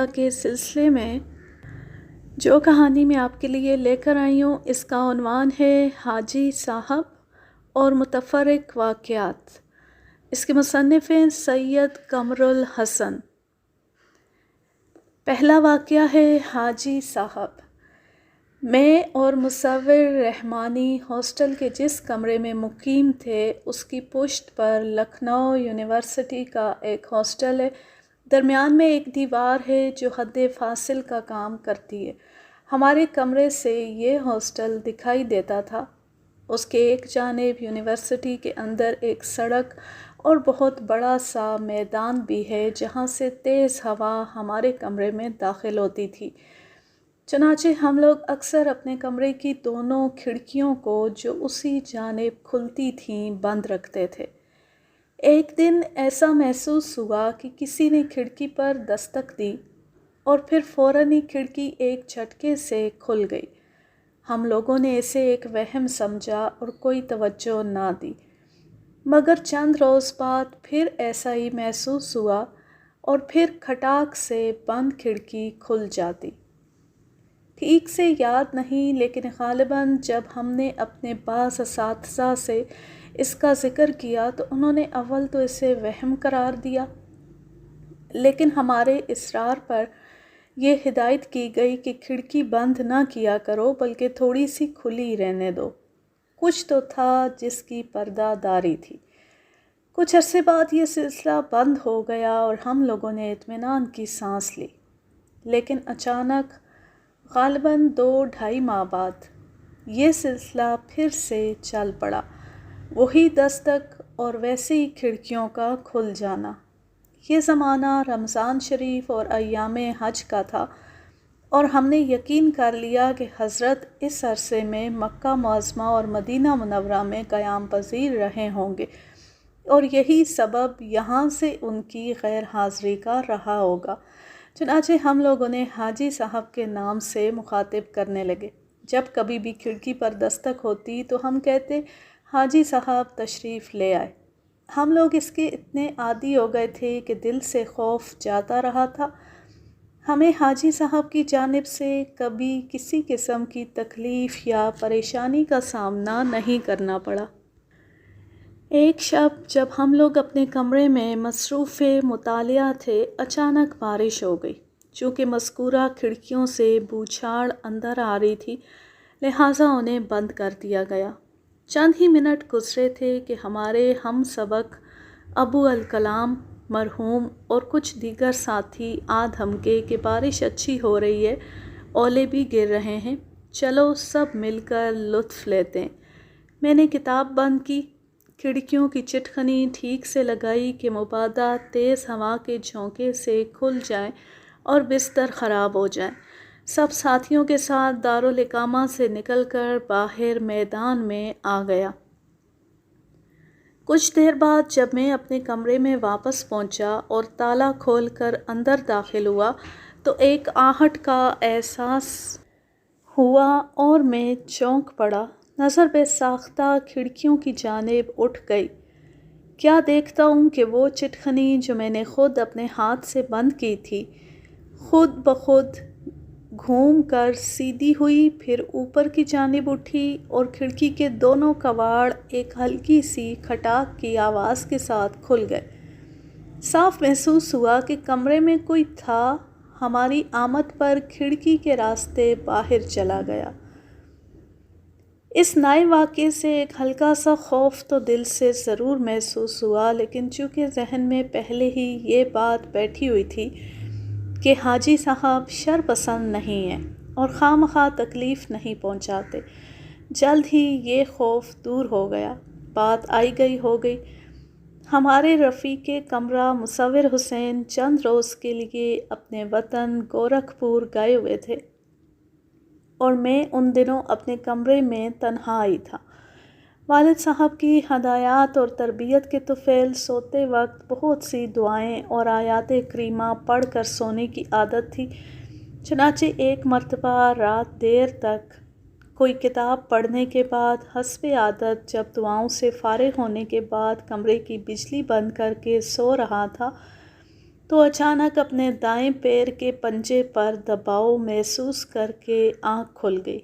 واقعہ کے سلسلے میں جو کہانی میں آپ کے لیے لے کر آئی ہوں اس کا عنوان ہے حاجی صاحب اور متفرق واقعات۔ اس کے مصنف ہیں سید قمر الحسن۔ پہلا واقعہ ہے حاجی صاحب۔ میں اور مصور رحمانی ہاسٹل کے جس کمرے میں مقیم تھے اس کی پشت پر لکھنؤ یونیورسٹی کا ایک ہاسٹل ہے۔ درمیان میں ایک دیوار ہے جو حد فاصل کا کام کرتی ہے۔ ہمارے کمرے سے یہ ہاسٹل دکھائی دیتا تھا۔ اس کے ایک جانب یونیورسٹی کے اندر ایک سڑک اور بہت بڑا سا میدان بھی ہے جہاں سے تیز ہوا ہمارے کمرے میں داخل ہوتی تھی۔ چنانچہ ہم لوگ اکثر اپنے کمرے کی دونوں کھڑکیوں کو جو اسی جانب کھلتی تھیں بند رکھتے تھے۔ ایک دن ایسا محسوس ہوا کہ کسی نے کھڑکی پر دستک دی اور پھر فوراً ہی کھڑکی ایک جھٹکے سے کھل گئی۔ ہم لوگوں نے اسے ایک وہم سمجھا اور کوئی توجہ نہ دی، مگر چند روز بعد پھر ایسا ہی محسوس ہوا اور پھر کھٹاک سے بند کھڑکی کھل جاتی۔ ٹھیک سے یاد نہیں، لیکن غالباً جب ہم نے اپنے بعض اساتذہ سے اس کا ذکر کیا تو انہوں نے اول تو اسے وہم قرار دیا، لیکن ہمارے اصرار پر یہ ہدایت کی گئی کہ کھڑکی بند نہ کیا کرو بلکہ تھوڑی سی کھلی رہنے دو۔ کچھ تو تھا جس کی پردہ داری تھی۔ کچھ عرصے بعد یہ سلسلہ بند ہو گیا اور ہم لوگوں نے اطمینان کی سانس لی، لیکن اچانک غالباً 2-2.5 ماہ بعد یہ سلسلہ پھر سے چل پڑا۔ وہی دستک اور ویسے ہی کھڑکیوں کا کھل جانا۔ یہ زمانہ رمضان شریف اور ایام حج کا تھا اور ہم نے یقین کر لیا کہ حضرت اس عرصے میں مکہ معظمہ اور مدینہ منورہ میں قیام پذیر رہے ہوں گے اور یہی سبب یہاں سے ان کی غیر حاضری کا رہا ہوگا۔ چنانچہ ہم لوگوں نے حاجی صاحب کے نام سے مخاطب کرنے لگے۔ جب کبھی بھی کھڑکی پر دستک ہوتی تو ہم کہتے حاجی صاحب تشریف لے آئے۔ ہم لوگ اس کے اتنے عادی ہو گئے تھے کہ دل سے خوف جاتا رہا تھا۔ ہمیں حاجی صاحب کی جانب سے کبھی کسی قسم کی تکلیف یا پریشانی کا سامنا نہیں کرنا پڑا۔ ایک شب جب ہم لوگ اپنے کمرے میں مصروف مطالعہ تھے، اچانک بارش ہو گئی۔ چونکہ مذکورہ کھڑکیوں سے بوچھاڑ اندر آ رہی تھی، لہٰذا انہیں بند کر دیا گیا۔ چند ہی منٹ گزرے تھے کہ ہمارے ہم سبق ابو الکلام مرحوم اور کچھ دیگر ساتھی آ دھمکے کہ بارش اچھی ہو رہی ہے، اولے بھی گر رہے ہیں، چلو سب مل کر لطف لیتے ہیں۔ میں نے کتاب بند کی، کھڑکیوں کی چٹخنی ٹھیک سے لگائی کہ مبادا تیز ہوا کے جھونکے سے کھل جائیں اور بستر خراب ہو جائیں۔ سب ساتھیوں کے ساتھ دارالاقامہ سے نکل کر باہر میدان میں آ گیا۔ کچھ دیر بعد جب میں اپنے کمرے میں واپس پہنچا اور تالا کھول کر اندر داخل ہوا تو ایک آہٹ کا احساس ہوا اور میں چونک پڑا۔ نظر بے ساختہ کھڑکیوں کی جانب اٹھ گئی۔ کیا دیکھتا ہوں کہ وہ چٹخنی جو میں نے خود اپنے ہاتھ سے بند کی تھی خود بخود گھوم کر سیدھی ہوئی، پھر اوپر کی جانب اٹھی اور کھڑکی کے دونوں کواڑ ایک ہلکی سی کھٹاک کی آواز کے ساتھ کھل گئے۔ صاف محسوس ہوا کہ کمرے میں کوئی تھا۔ ہماری آمد پر کھڑکی کے راستے باہر چلا گیا۔ اس نئے واقعے سے ایک ہلکا سا خوف تو دل سے ضرور محسوس ہوا، لیکن چونکہ ذہن میں پہلے ہی یہ بات بیٹھی ہوئی تھی کہ حاجی صاحب شر پسند نہیں ہیں اور خواہ مخواہ تکلیف نہیں پہنچاتے، جلد ہی یہ خوف دور ہو گیا۔ بات آئی گئی ہو گئی۔ ہمارے رفیق کمرہ مصور حسین چند روز کے لیے اپنے وطن گورکھپور گئے ہوئے تھے اور میں ان دنوں اپنے کمرے میں تنہا ہی تھا۔ والد صاحب کی ہدایات اور تربیت کے طفیل سوتے وقت بہت سی دعائیں اور آیات کریمہ پڑھ کر سونے کی عادت تھی۔ چنانچہ ایک مرتبہ رات دیر تک کوئی کتاب پڑھنے کے بعد حسب عادت جب دعاؤں سے فارغ ہونے کے بعد کمرے کی بجلی بند کر کے سو رہا تھا تو اچانک اپنے دائیں پیر کے پنجے پر دباؤ محسوس کر کے آنکھ کھل گئی۔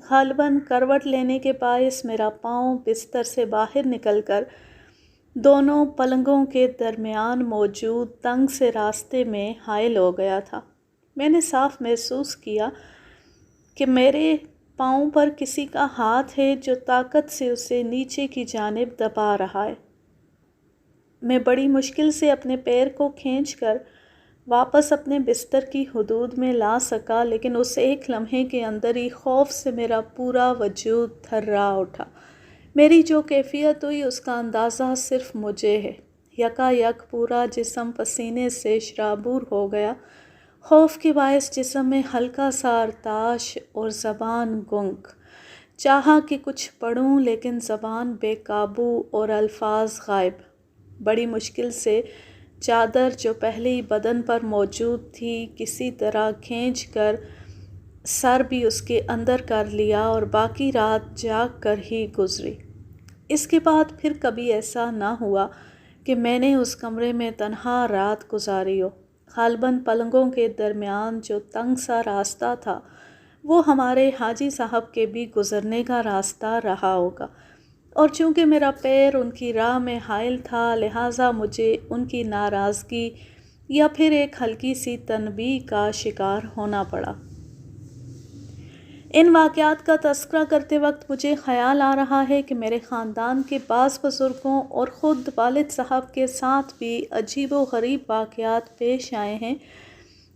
غالباً کروٹ لینے کے باعث میرا پاؤں بستر سے باہر نکل کر دونوں پلنگوں کے درمیان موجود تنگ سے راستے میں حائل ہو گیا تھا۔ میں نے صاف محسوس کیا کہ میرے پاؤں پر کسی کا ہاتھ ہے جو طاقت سے اسے نیچے کی جانب دبا رہا ہے۔ میں بڑی مشکل سے اپنے پیر کو کھینچ کر واپس اپنے بستر کی حدود میں لا سکا، لیکن اس ایک لمحے کے اندر ہی خوف سے میرا پورا وجود تھرا اٹھا۔ میری جو کیفیت ہوئی اس کا اندازہ صرف مجھے ہے۔ یکا یک پورا جسم پسینے سے شرابور ہو گیا۔ خوف کے باعث جسم میں ہلکا سا ارتعاش اور زبان گنگ۔ چاہا کہ کچھ پڑھوں لیکن زبان بے قابو اور الفاظ غائب۔ بڑی مشکل سے چادر جو پہلے ہی بدن پر موجود تھی کسی طرح کھینچ کر سر بھی اس کے اندر کر لیا اور باقی رات جاگ کر ہی گزری۔ اس کے بعد پھر کبھی ایسا نہ ہوا کہ میں نے اس کمرے میں تنہا رات گزاری ہو۔ غالباً پلنگوں کے درمیان جو تنگ سا راستہ تھا وہ ہمارے حاجی صاحب کے بھی گزرنے کا راستہ رہا ہوگا، اور چونکہ میرا پیر ان کی راہ میں حائل تھا لہٰذا مجھے ان کی ناراضگی یا پھر ایک ہلکی سی تنبیہ کا شکار ہونا پڑا۔ ان واقعات کا تذکرہ کرتے وقت مجھے خیال آ رہا ہے کہ میرے خاندان کے بعض بزرگوں اور خود والد صاحب کے ساتھ بھی عجیب و غریب واقعات پیش آئے ہیں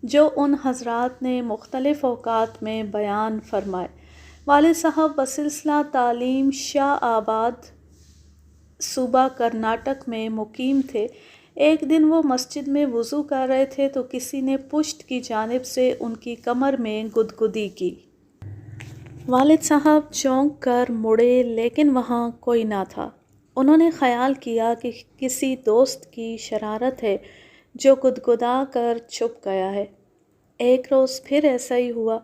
جو ان حضرات نے مختلف اوقات میں بیان فرمائے۔ والد صاحب بسلسلہ تعلیم شاہ آباد صوبہ کرناٹک میں مقیم تھے۔ ایک دن وہ مسجد میں وضو کر رہے تھے تو کسی نے پشت کی جانب سے ان کی کمر میں گدگدی کی۔ والد صاحب چونک کر مڑے لیکن وہاں کوئی نہ تھا۔ انہوں نے خیال کیا کہ کسی دوست کی شرارت ہے جو گدگدا کر چھپ گیا ہے۔ ایک روز پھر ایسا ہی ہوا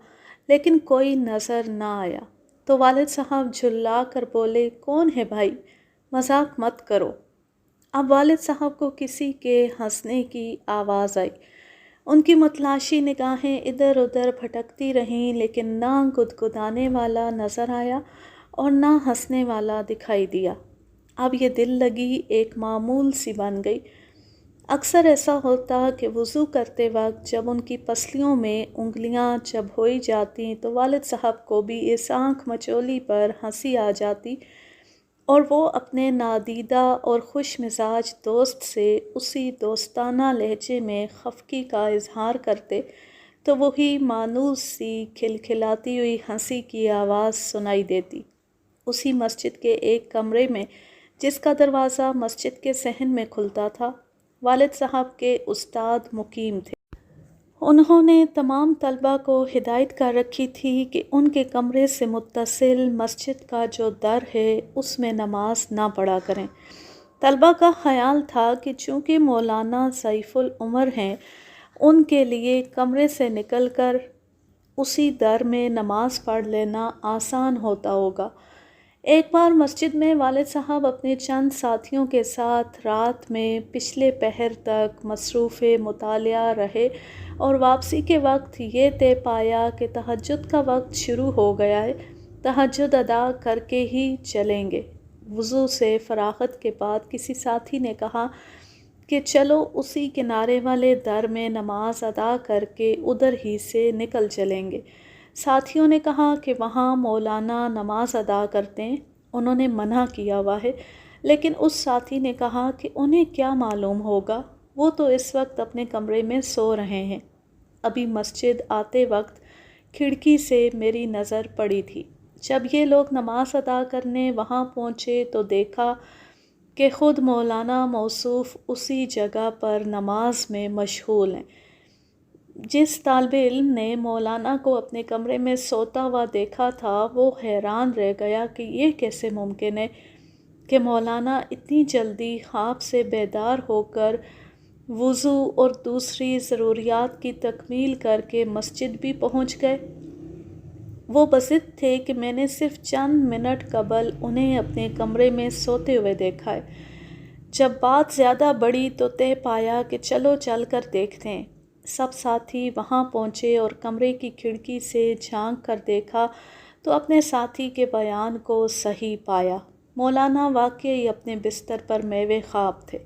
لیکن کوئی نظر نہ آیا تو والد صاحب جھلا کر بولے، کون ہے بھائی؟ مذاق مت کرو۔ اب والد صاحب کو کسی کے ہنسنے کی آواز آئی۔ ان کی متلاشی نگاہیں ادھر ادھر بھٹکتی رہیں لیکن نہ گدگدانے والا نظر آیا اور نہ ہنسنے والا دکھائی دیا۔ اب یہ دل لگی ایک معمول سی بن گئی۔ اکثر ایسا ہوتا کہ وضو کرتے وقت جب ان کی پسلیوں میں انگلیاں چبھوئی جاتی تو والد صاحب کو بھی اس آنکھ مچولی پر ہنسی آ جاتی اور وہ اپنے نادیدہ اور خوش مزاج دوست سے اسی دوستانہ لہجے میں خفگی کا اظہار کرتے تو وہی مانوس سی کھلکھلاتی ہوئی ہنسی کی آواز سنائی دیتی۔ اسی مسجد کے ایک کمرے میں جس کا دروازہ مسجد کے صحن میں کھلتا تھا والد صاحب کے استاد مقیم تھے۔ انہوں نے تمام طلباء کو ہدایت کر رکھی تھی کہ ان کے کمرے سے متصل مسجد کا جو در ہے اس میں نماز نہ پڑھا کریں۔ طلباء کا خیال تھا کہ چونکہ مولانا ضعیف العمر ہیں ان کے لیے کمرے سے نکل کر اسی در میں نماز پڑھ لینا آسان ہوتا ہوگا۔ ایک بار مسجد میں والد صاحب اپنے چند ساتھیوں کے ساتھ رات میں پچھلے پہر تک مصروف مطالعہ رہے اور واپسی کے وقت یہ طے پایا کہ تہجد کا وقت شروع ہو گیا ہے، تہجد ادا کر کے ہی چلیں گے۔ وضو سے فراغت کے بعد کسی ساتھی نے کہا کہ چلو اسی کنارے والے در میں نماز ادا کر کے ادھر ہی سے نکل چلیں گے۔ ساتھیوں نے کہا کہ وہاں مولانا نماز ادا کرتے ہیں، انہوں نے منع کیا ہوا ہے، لیکن اس ساتھی نے کہا کہ انہیں کیا معلوم ہوگا، وہ تو اس وقت اپنے کمرے میں سو رہے ہیں۔ ابھی مسجد آتے وقت کھڑکی سے میری نظر پڑی تھی۔ جب یہ لوگ نماز ادا کرنے وہاں پہنچے تو دیکھا کہ خود مولانا موصوف اسی جگہ پر نماز میں مشغول ہیں۔ جس طالب علم نے مولانا کو اپنے کمرے میں سوتا ہوا دیکھا تھا وہ حیران رہ گیا کہ یہ کیسے ممکن ہے کہ مولانا اتنی جلدی خواب سے بیدار ہو کر وضو اور دوسری ضروریات کی تکمیل کر کے مسجد بھی پہنچ گئے۔ وہ بضد تھے کہ میں نے صرف چند منٹ قبل انہیں اپنے کمرے میں سوتے ہوئے دیکھا ہے۔ جب بات زیادہ بڑھی تو طے پایا کہ چلو چل کر دیکھتے ہیں۔ سب ساتھی وہاں پہنچے اور کمرے کی کھڑکی سے جھانک کر دیکھا تو اپنے ساتھی کے بیان کو صحیح پایا۔ مولانا واقعی اپنے بستر پر میوے خواب تھے۔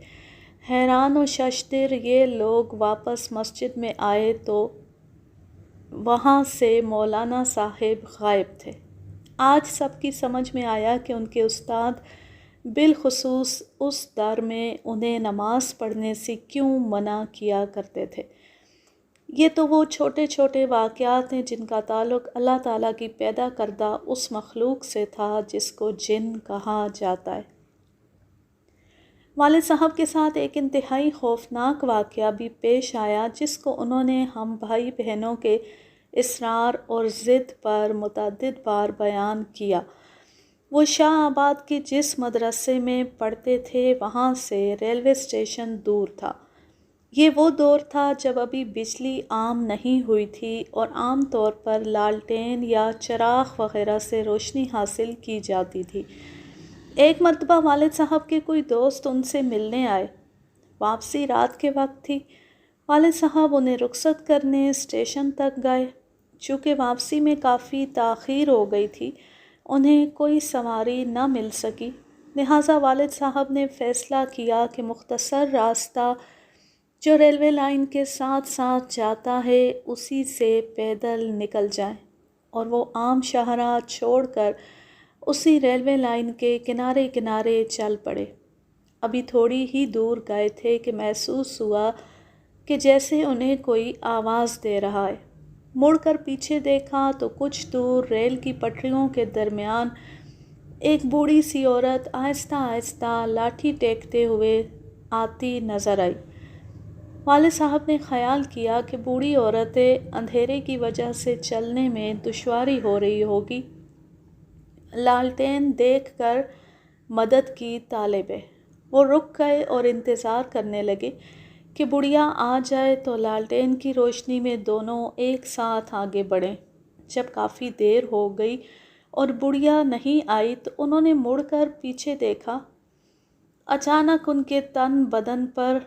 حیران و ششدر یہ لوگ واپس مسجد میں آئے تو وہاں سے مولانا صاحب غائب تھے۔ آج سب کی سمجھ میں آیا کہ ان کے استاد بالخصوص اس در میں انہیں نماز پڑھنے سے کیوں منع کیا کرتے تھے۔ یہ تو وہ چھوٹے چھوٹے واقعات ہیں جن کا تعلق اللہ تعالیٰ کی پیدا کردہ اس مخلوق سے تھا جس کو جن کہا جاتا ہے۔ والد صاحب کے ساتھ ایک انتہائی خوفناک واقعہ بھی پیش آیا جس کو انہوں نے ہم بھائی بہنوں کے اصرار اور ضد پر متعدد بار بیان کیا۔ وہ شاہ آباد کے جس مدرسے میں پڑھتے تھے وہاں سے ریلوے اسٹیشن دور تھا۔ یہ وہ دور تھا جب ابھی بجلی عام نہیں ہوئی تھی اور عام طور پر لالٹین یا چراغ وغیرہ سے روشنی حاصل کی جاتی تھی۔ ایک مرتبہ والد صاحب کے کوئی دوست ان سے ملنے آئے۔ واپسی رات کے وقت تھی۔ والد صاحب انہیں رخصت کرنے اسٹیشن تک گئے۔ چونکہ واپسی میں کافی تاخیر ہو گئی تھی، انہیں کوئی سواری نہ مل سکی، لہٰذا والد صاحب نے فیصلہ کیا کہ مختصر راستہ جو ریلوے لائن کے ساتھ ساتھ جاتا ہے اسی سے پیدل نکل جائیں اور وہ عام شاہراہ چھوڑ کر اسی ریلوے لائن کے کنارے کنارے چل پڑے۔ ابھی تھوڑی ہی دور گئے تھے کہ محسوس ہوا کہ جیسے انہیں کوئی آواز دے رہا ہے۔ مڑ کر پیچھے دیکھا تو کچھ دور ریل کی پٹریوں کے درمیان ایک بوڑھی سی عورت آہستہ آہستہ لاٹھی ٹیکتے ہوئے آتی نظر آئی۔ والد صاحب نے خیال کیا کہ بوڑھی عورتیں اندھیرے کی وجہ سے چلنے میں دشواری ہو رہی ہوگی۔ لالٹین دیکھ کر مدد کی طالب ہے۔ وہ رک گئے اور انتظار کرنے لگے کہ بڑھیا آ جائے تو لالٹین کی روشنی میں دونوں ایک ساتھ آگے بڑھیں۔ جب کافی دیر ہو گئی اور بڑھیا نہیں آئی تو انہوں نے مڑ کر پیچھے دیکھا۔ اچانک ان کے تن بدن پر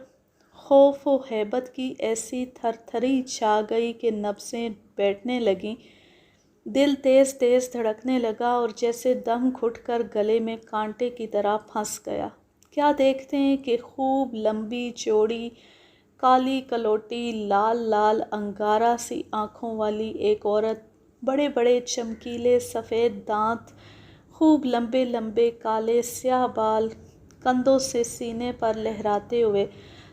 خوف و ہیبت کی ایسی تھر تھری چھا گئی کہ نبضیں بیٹھنے لگیں، دل تیز تیز دھڑکنے لگا اور جیسے دم گھٹ کر گلے میں کانٹے کی طرح پھنس گیا۔ کیا دیکھتے ہیں کہ خوب لمبی چوڑی کالی کلوٹی لال لال انگارہ سی آنکھوں والی ایک عورت، بڑے بڑے چمکیلے سفید دانت، خوب لمبے لمبے کالے سیاہ بال، کندھوں سے سینے پر لہراتے ہوئے،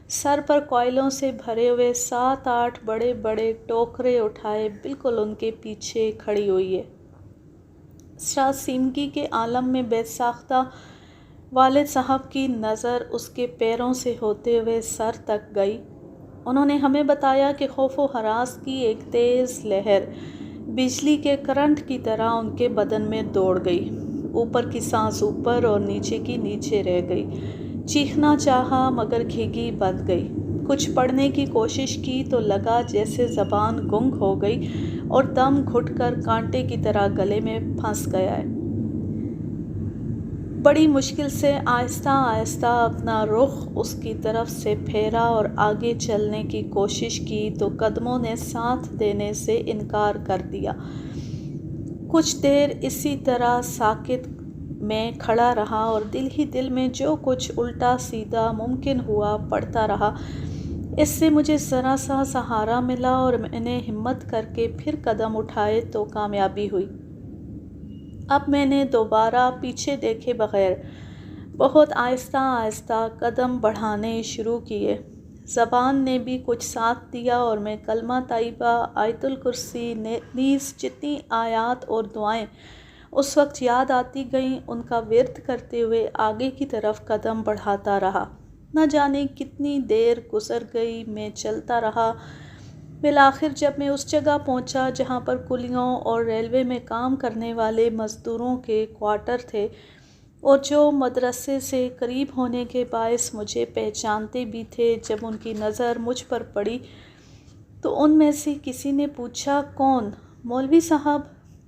سر پر کوئلوں سے بھرے ہوئے 7-8 بڑے بڑے ٹوکرے اٹھائے بالکل ان کے پیچھے کھڑی ہوئی ہے۔ سراسیمگی کے عالم میں بے ساختہ والد صاحب کی نظر اس کے پیروں سے ہوتے ہوئے سر تک گئی۔ انہوں نے ہمیں بتایا کہ خوف و ہراس کی ایک تیز لہر بجلی کے کرنٹ کی طرح ان کے بدن میں دوڑ گئی۔ اوپر کی سانس اوپر اور نیچے کی نیچے رہ گئی۔ چیخنا چاہا مگر گھیگی بند گئی۔ کچھ پڑھنے کی کوشش کی تو لگا جیسے زبان گنگ ہو گئی اور دم گھٹ کر کانٹے کی طرح گلے میں پھنس گیا ہے۔ بڑی مشکل سے آہستہ آہستہ اپنا رخ اس کی طرف سے پھیرا اور آگے چلنے کی کوشش کی تو قدموں نے ساتھ دینے سے انکار کر دیا۔ کچھ دیر اسی طرح ساکت میں کھڑا رہا اور دل ہی دل میں جو کچھ الٹا سیدھا ممکن ہوا پڑھتا رہا۔ اس سے مجھے ذرا سا سہارا ملا اور میں نے ہمت کر کے پھر قدم اٹھائے تو کامیابی ہوئی۔ اب میں نے دوبارہ پیچھے دیکھے بغیر بہت آہستہ آہستہ قدم بڑھانے شروع کیے۔ زبان نے بھی کچھ ساتھ دیا اور میں کلمہ طیبہ، آیت الکرسی نیز جتنی آیات اور دعائیں اس وقت یاد آتی گئیں ان کا ورد کرتے ہوئے آگے کی طرف قدم بڑھاتا رہا۔ نہ جانے کتنی دیر گزر گئی، میں چلتا رہا۔ بالآخر جب میں اس جگہ پہنچا جہاں پر کلیوں اور ریلوے میں کام کرنے والے مزدوروں کے کوارٹر تھے اور جو مدرسے سے قریب ہونے کے باعث مجھے پہچانتے بھی تھے، جب ان کی نظر مجھ پر پڑی تو ان میں سے کسی نے پوچھا، کون؟ مولوی صاحب؟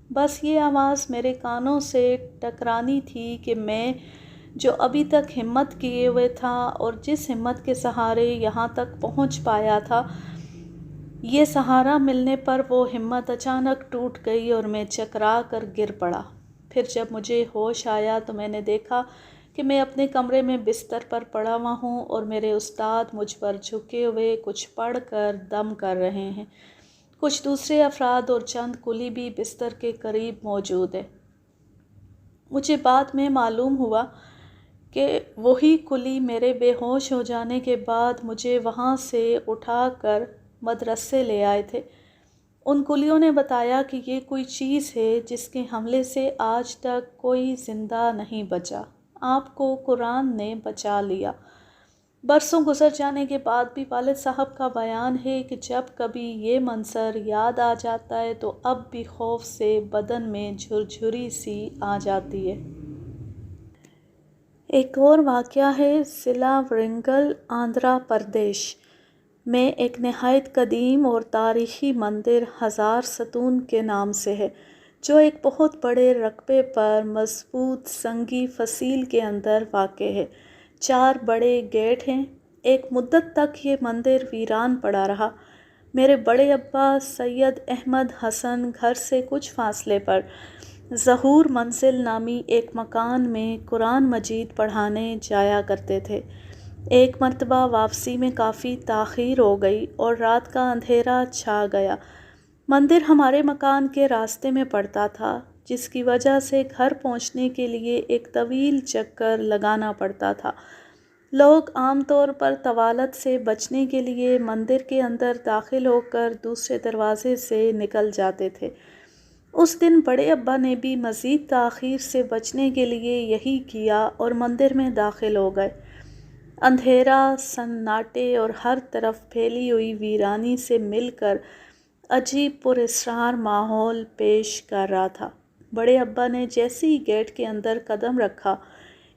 بس یہ آواز میرے کانوں سے ٹکرانی تھی کہ میں جو ابھی تک ہمت کیے ہوئے تھا اور جس ہمت کے سہارے یہاں تک پہنچ پایا تھا، یہ سہارا ملنے پر وہ ہمت اچانک ٹوٹ گئی اور میں چکرا کر گر پڑا۔ پھر جب مجھے ہوش آیا تو میں نے دیکھا کہ میں اپنے کمرے میں بستر پر پڑا ہوا ہوں اور میرے استاد مجھ پر جھکے ہوئے کچھ پڑھ کر دم کر رہے ہیں۔ کچھ دوسرے افراد اور چند کلی بھی بستر کے قریب موجود ہیں۔ مجھے بعد میں معلوم ہوا کہ وہی کلی میرے بے ہوش ہو جانے کے بعد مجھے وہاں سے اٹھا کر مدرسے لے آئے تھے۔ ان کلیوں نے بتایا کہ یہ کوئی چیز ہے جس کے حملے سے آج تک کوئی زندہ نہیں بچا، آپ کو قرآن نے بچا لیا۔ برسوں گزر جانے کے بعد بھی والد صاحب کا بیان ہے کہ جب کبھی یہ منظر یاد آ جاتا ہے تو اب بھی خوف سے بدن میں جھرجھری سی آ جاتی ہے۔ ایک اور واقعہ ہے ضلع ورنگل، آندھرا پردیش میں ایک نہایت قدیم اور تاریخی مندر ہزار ستون کے نام سے ہے، جو ایک بہت بڑے رقبے پر مضبوط سنگی فصیل کے اندر واقع ہے۔ 4 بڑے گیٹ ہیں۔ ایک مدت تک یہ مندر ویران پڑا رہا۔ میرے بڑے ابا سید احمد حسن گھر سے کچھ فاصلے پر ظہور منزل نامی ایک مکان میں قرآن مجید پڑھانے جایا کرتے تھے۔ ایک مرتبہ واپسی میں کافی تاخیر ہو گئی اور رات کا اندھیرا چھا گیا۔ مندر ہمارے مکان کے راستے میں پڑتا تھا، جس کی وجہ سے گھر پہنچنے کے لیے ایک طویل چکر لگانا پڑتا تھا۔ لوگ عام طور پر طوالت سے بچنے کے لیے مندر کے اندر داخل ہو کر دوسرے دروازے سے نکل جاتے تھے۔ اس دن بڑے ابا نے بھی مزید تاخیر سے بچنے کے لیے یہی کیا اور مندر میں داخل ہو گئے۔ اندھیرا، سناٹے اور ہر طرف پھیلی ہوئی ویرانی سے مل کر عجیب پراسرار ماحول پیش کر رہا تھا۔ بڑے ابا نے جیسے ہی گیٹ کے اندر قدم رکھا،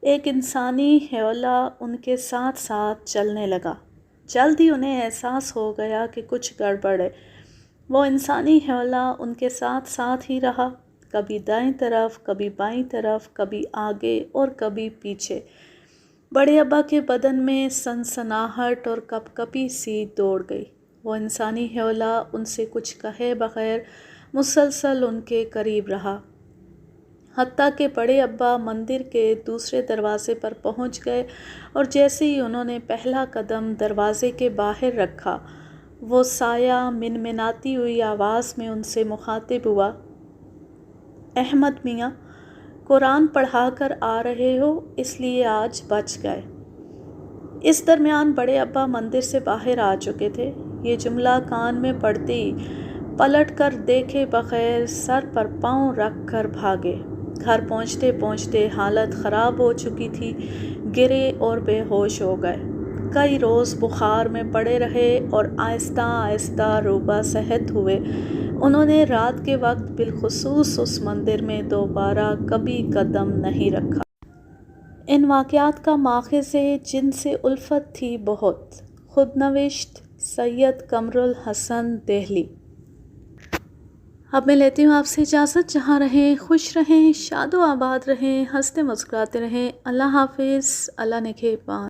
ایک انسانی حیولہ ان کے ساتھ ساتھ چلنے لگا۔ جلد ہی انہیں احساس ہو گیا کہ کچھ گڑبڑ ہے۔ وہ انسانی حیولہ ان کے ساتھ ساتھ ہی رہا، کبھی دائیں طرف، کبھی بائیں طرف، کبھی آگے اور کبھی پیچھے۔ بڑے ابا کے بدن میں سنسناہٹ اور کپکپی سی دوڑ گئی۔ وہ انسانی حیولہ ان سے کچھ کہے بغیر مسلسل ان کے قریب رہا، حتیٰ کہ بڑے ابا مندر کے دوسرے دروازے پر پہنچ گئے اور جیسے ہی انہوں نے پہلا قدم دروازے کے باہر رکھا، وہ سایہ منمناتی ہوئی آواز میں ان سے مخاطب ہوا، احمد میاں، قرآن پڑھا کر آ رہے ہو، اس لیے آج بچ گئے۔ اس درمیان بڑے ابا مندر سے باہر آ چکے تھے۔ یہ جملہ کان میں پڑتے ہی پلٹ کر دیکھے بغیر سر پر پاؤں رکھ کر بھاگے۔ گھر پہنچتے پہنچتے حالت خراب ہو چکی تھی، گرے اور بے ہوش ہو گئے۔ کئی روز بخار میں پڑے رہے اور آہستہ آہستہ روبہ صحت ہوئے۔ انہوں نے رات کے وقت بالخصوص اس مندر میں دوبارہ کبھی قدم نہیں رکھا۔ ان واقعات کا ماخذ ہے جن سے الفت تھی بہت۔ خود نوشت، سید قمر الحسن، دہلی۔ اب میں لیتی ہوں آپ سے اجازت۔ جہاں رہیں خوش رہیں، شاد و آباد رہیں، ہنستے مسکراتے رہیں۔ اللہ حافظ، اللہ نگہبان۔